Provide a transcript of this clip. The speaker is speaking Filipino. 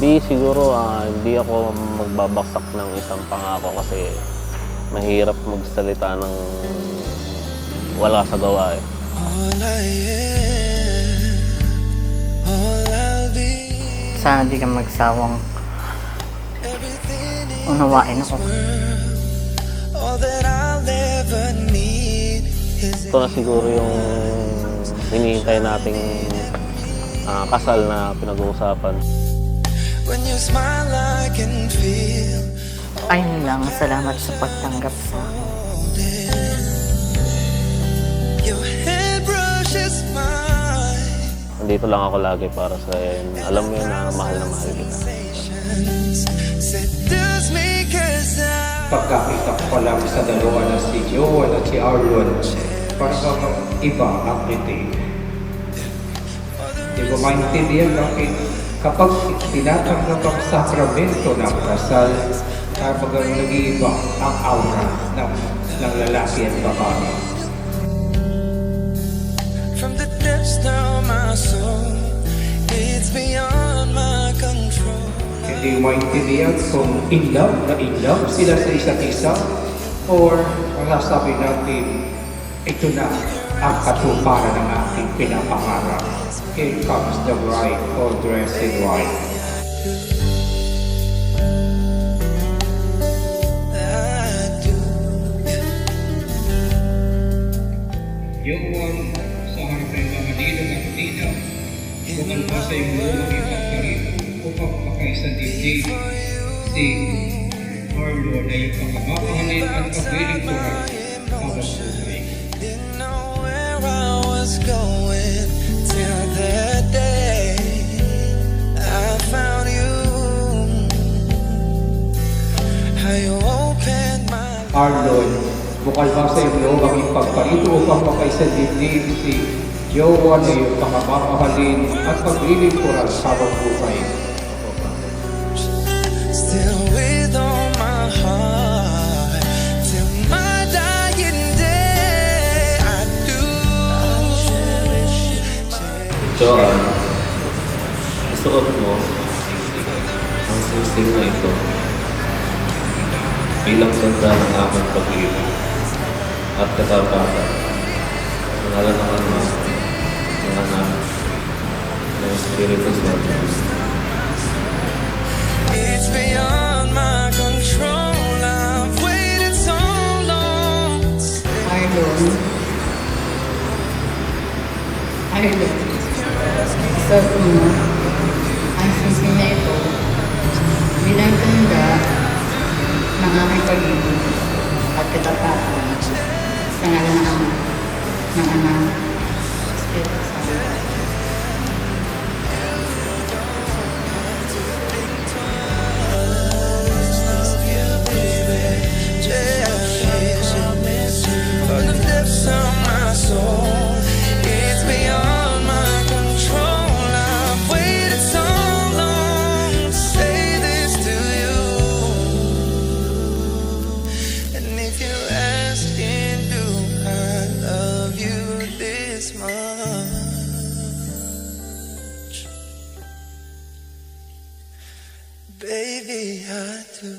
Siguro hindi ako magbabaksak ng isang pangako kasi mahirap magsalita ng wala sa gawa eh. Sana di ka magsawang unawain ako. Ito na siguro yung hinihintay nating kasal na pinag-uusapan. Ayun lang, salamat sa pagtanggap sa akin. Nandito lang ako lagi para sa alam mo yun na mahal kita. Pagkakita ko pa lang sa dalawa na si Joel at si Arlon, parang iba ang dating. Di ko maintindihan bakit kapag tinatanggap ang sakramento ng kasal, parang nag-iiba ang aura ng lalaki at babae. From the depths of my soul, it's beyond my control. Hindi maintindihan kung in love sila sa isa't isa or masasabi natin ito na ang katuparan ng ating pinapangarap. Here comes the bride, all dressed in white. Yung sa harap ng mga dito at dito, bukal pa sa iyong loob ipagpalit upang makaisang dibdib si Arlon na yung pagkamahalin at pagwiling ko na habang buhay. Didn't know where I was going till that day I found you. How you opened my Arlon, bukal ba sa iyong loob ang ipagpalit upang makaisang dibdib si Jowa na yung pagkamahalin at pagwiling ko na habang buhay. still with all my heart till my dying day. I do. So, suot mo ang singsing na ito bilang tanda ng aking pag-ibig at katapatan. Pangalan ng Ama, ng Anak, ng Espiritu Santo. It's beyond my control. I've waited so long. Arlon, isot mo ang singsing na ito bilang tanda ng aking pag-ibig at katapatan sa ngalan ng Ama, ng Anak, Espiritu Santo. From the depths of my soul, it's beyond my control. I've waited so long to say this to you. And if you asking, do I love you this much? Baby, I do.